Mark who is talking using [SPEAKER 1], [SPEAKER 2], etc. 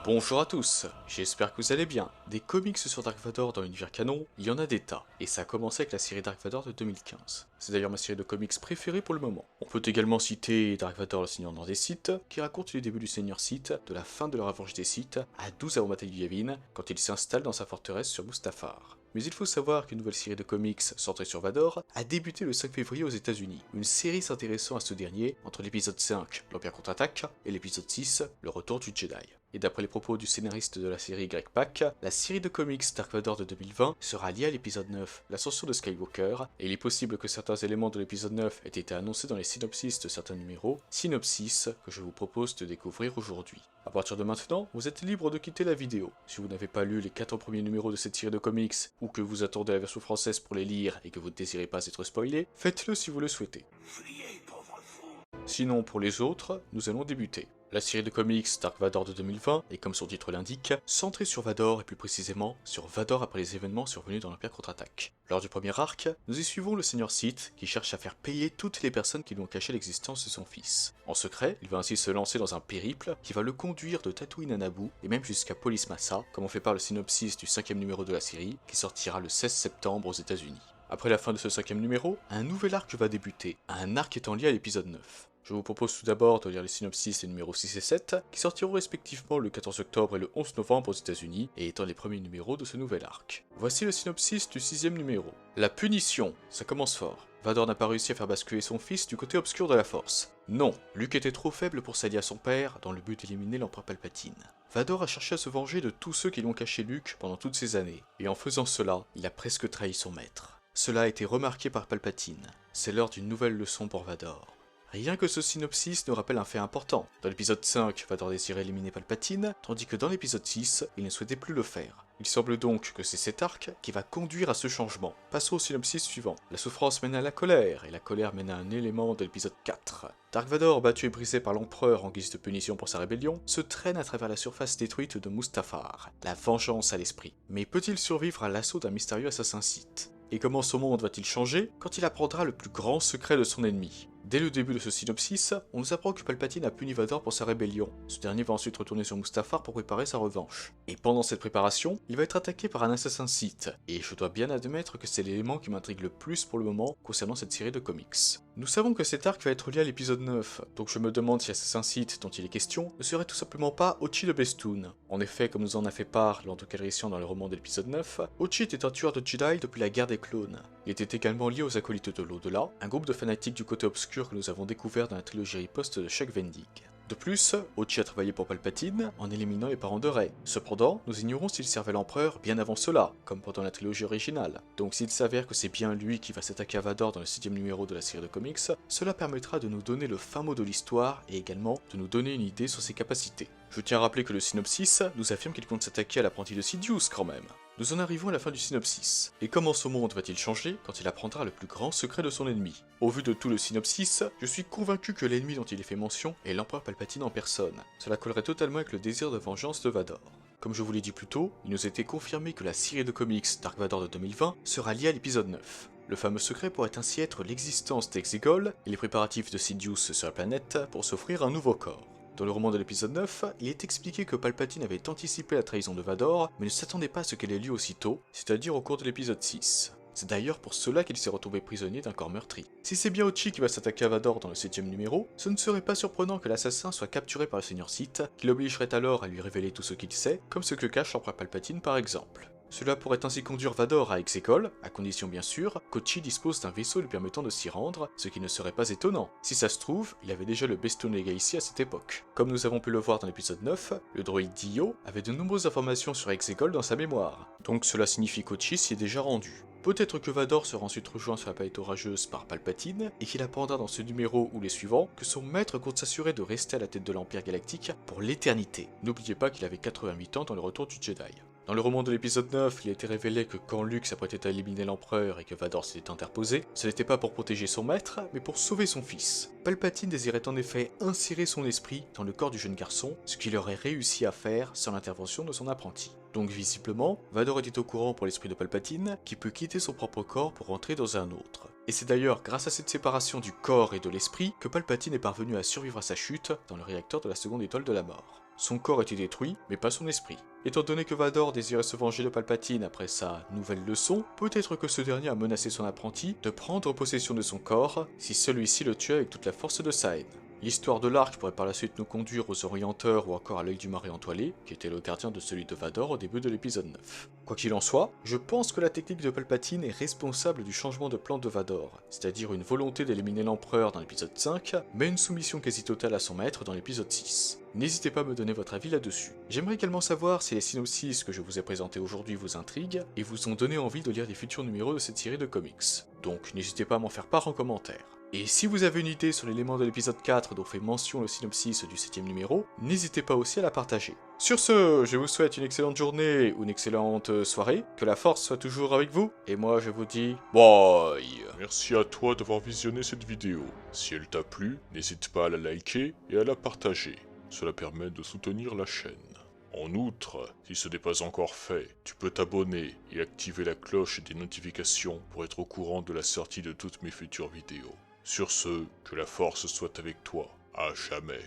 [SPEAKER 1] Bonjour à tous, j'espère que vous allez bien. Des comics sur Dark Vador dans l'univers canon, il y en a des tas, et ça a commencé avec la série Dark Vador de 2015. C'est d'ailleurs ma série de comics préférée pour le moment. On peut également citer Dark Vador le Seigneur des Sith, qui raconte les débuts du Seigneur Sith, de la fin de la revanche des Sith, à 12 avant bataille du Yavin, quand il s'installe dans sa forteresse sur Mustafar. Mais il faut savoir qu'une nouvelle série de comics centrée sur Vador a débuté le 5 février aux États-Unis. Une série s'intéressant à ce dernier entre l'épisode 5, l'Empire contre-attaque, et l'épisode 6, le retour du Jedi. Et d'après les propos du scénariste de la série Greg Pak, la série de comics Dark Vador de 2020 sera liée à l'épisode 9, l'ascension de Skywalker, et il est possible que certains éléments de l'épisode 9 aient été annoncés dans les synopsis de certains numéros, synopsis que je vous propose de découvrir aujourd'hui. A partir de maintenant, vous êtes libre de quitter la vidéo. Si vous n'avez pas lu les 4 premiers numéros de cette série de comics, ou que vous attendez la version française pour les lire et que vous ne désirez pas être spoilé, faites-le si vous le souhaitez. Sinon, pour les autres, nous allons débuter. La série de comics Dark Vador de 2020 est, comme son titre l'indique, centrée sur Vador et plus précisément sur Vador après les événements survenus dans l'Empire contre-attaque. Lors du premier arc, nous y suivons le Seigneur Sith qui cherche à faire payer toutes les personnes qui lui ont caché l'existence de son fils. En secret, il va ainsi se lancer dans un périple qui va le conduire de Tatooine à Naboo et même jusqu'à Polis Massa, comme on fait par le synopsis du 5e numéro de la série qui sortira le 16 septembre aux États-Unis. Après la fin de ce 5e numéro, un nouvel arc va débuter, un arc étant lié à l'épisode 9. Je vous propose tout d'abord de lire les synopsis des numéros 6 et 7, qui sortiront respectivement le 14 octobre et le 11 novembre aux États-Unis, et étant les premiers numéros de ce nouvel arc. Voici le synopsis du 6e numéro. La punition, ça commence fort. Vador n'a pas réussi à faire basculer son fils du côté obscur de la Force. Non, Luke était trop faible pour s'allier à son père, dans le but d'éliminer l'empereur Palpatine. Vador a cherché à se venger de tous ceux qui lui ont caché Luke pendant toutes ces années, et en faisant cela, il a presque trahi son maître. Cela a été remarqué par Palpatine. C'est l'heure d'une nouvelle leçon pour Vador. Rien que ce synopsis nous rappelle un fait important. Dans l'épisode 5, Vador désirait éliminer Palpatine, tandis que dans l'épisode 6, il ne souhaitait plus le faire. Il semble donc que c'est cet arc qui va conduire à ce changement. Passons au synopsis suivant. La souffrance mène à la colère, et la colère mène à un élément de l'épisode 4. Dark Vador, battu et brisé par l'empereur en guise de punition pour sa rébellion, se traîne à travers la surface détruite de Mustafar, la vengeance à l'esprit. Mais peut-il survivre à l'assaut d'un mystérieux assassin Sith ? Et comment son monde va-t-il changer quand il apprendra le plus grand secret de son ennemi ? Dès le début de ce synopsis, on nous apprend que Palpatine a puni Vador pour sa rébellion. Ce dernier va ensuite retourner sur Mustafar pour préparer sa revanche. Et pendant cette préparation, il va être attaqué par un assassin Sith. Et je dois bien admettre que c'est l'élément qui m'intrigue le plus pour le moment concernant cette série de comics. Nous savons que cet arc va être lié à l'épisode 9, donc je me demande si l'assassin Sith dont il est question ne serait tout simplement pas Ochi de Bestoon. En effet, comme nous en a fait part lors de Calrissian dans le roman de l'épisode 9, Ochi était un tueur de Jedi depuis la guerre des clones. Il était également lié aux Acolytes de l'Au-delà, un groupe de fanatiques du côté obscur que nous avons découvert dans la trilogie riposte de Chuck Wendig. De plus, Ochi a travaillé pour Palpatine en éliminant les parents de Rey. Cependant, nous ignorons s'il servait l'empereur bien avant cela, comme pendant la trilogie originale. Donc s'il s'avère que c'est bien lui qui va s'attaquer à Vador dans le 7e numéro de la série de comics, cela permettra de nous donner le fin mot de l'histoire et également de nous donner une idée sur ses capacités. Je tiens à rappeler que le synopsis nous affirme qu'il compte s'attaquer à l'apprenti de Sidious quand même. Nous en arrivons à la fin du synopsis. Et comment son monde va-t-il changer quand il apprendra le plus grand secret de son ennemi ? Au vu de tout le synopsis, je suis convaincu que l'ennemi dont il est fait mention est l'empereur Palpatine en personne. Cela collerait totalement avec le désir de vengeance de Vador. Comme je vous l'ai dit plus tôt, il nous était confirmé que la série de comics Dark Vador de 2020 sera liée à l'épisode 9. Le fameux secret pourrait ainsi être l'existence d'Exegol et les préparatifs de Sidious sur la planète pour s'offrir un nouveau corps. Dans le roman de l'épisode 9, il est expliqué que Palpatine avait anticipé la trahison de Vador, mais ne s'attendait pas à ce qu'elle ait lieu aussitôt, c'est-à-dire au cours de l'épisode 6. C'est d'ailleurs pour cela qu'il s'est retrouvé prisonnier d'un corps meurtri. Si c'est bien Ochi qui va s'attaquer à Vador dans le 7e numéro, ce ne serait pas surprenant que l'assassin soit capturé par le Seigneur Sith, qui l'obligerait alors à lui révéler tout ce qu'il sait, comme ce que cache l'empereur Palpatine par exemple. Cela pourrait ainsi conduire Vador à Exegol, à condition bien sûr qu'Ochi dispose d'un vaisseau lui permettant de s'y rendre, ce qui ne serait pas étonnant. Si ça se trouve, il avait déjà le Bestoon Legacy à cette époque. Comme nous avons pu le voir dans l'épisode 9, le droïde Dio avait de nombreuses informations sur Exegol dans sa mémoire, donc cela signifie qu'Ochi s'y est déjà rendu. Peut-être que Vador sera ensuite rejoint sur la planète orageuse par Palpatine, et qu'il apprendra dans ce numéro ou les suivants que son maître compte s'assurer de rester à la tête de l'Empire Galactique pour l'éternité. N'oubliez pas qu'il avait 88 ans dans le retour du Jedi. Dans le roman de l'épisode 9, il a été révélé que quand Luke s'apprêtait à éliminer l'empereur et que Vador s'était interposé, ce n'était pas pour protéger son maître, mais pour sauver son fils. Palpatine désirait en effet insérer son esprit dans le corps du jeune garçon, ce qu'il aurait réussi à faire sans l'intervention de son apprenti. Donc visiblement, Vador était au courant pour l'esprit de Palpatine, qui peut quitter son propre corps pour entrer dans un autre. Et c'est d'ailleurs grâce à cette séparation du corps et de l'esprit que Palpatine est parvenu à survivre à sa chute dans le réacteur de la seconde étoile de la mort. Son corps était détruit, mais pas son esprit. Étant donné que Vador désirait se venger de Palpatine après sa nouvelle leçon, peut-être que ce dernier a menacé son apprenti de prendre possession de son corps si celui-ci le tuait avec toute la force de sa haine. L'histoire de l'arc pourrait par la suite nous conduire aux Orienteurs ou encore à l'œil du Marais étoilé, qui était le gardien de celui de Vador au début de l'épisode 9. Quoi qu'il en soit, je pense que la technique de Palpatine est responsable du changement de plan de Vador, c'est-à-dire une volonté d'éliminer l'Empereur dans l'épisode 5, mais une soumission quasi totale à son maître dans l'épisode 6. N'hésitez pas à me donner votre avis là-dessus. J'aimerais également savoir si les synopsis que je vous ai présentés aujourd'hui vous intriguent et vous ont donné envie de lire les futurs numéros de cette série de comics. Donc n'hésitez pas à m'en faire part en commentaire. Et si vous avez une idée sur l'élément de l'épisode 4 dont fait mention le synopsis du 7ème numéro, n'hésitez pas aussi à la partager. Sur ce, je vous souhaite une excellente journée ou une excellente soirée, que la force soit toujours avec vous, et moi je vous dis bye.
[SPEAKER 2] Merci à toi d'avoir visionné cette vidéo. Si elle t'a plu, n'hésite pas à la liker et à la partager. Cela permet de soutenir la chaîne. En outre, si ce n'est pas encore fait, tu peux t'abonner et activer la cloche des notifications pour être au courant de la sortie de toutes mes futures vidéos. Sur ce, que la force soit avec toi, à jamais.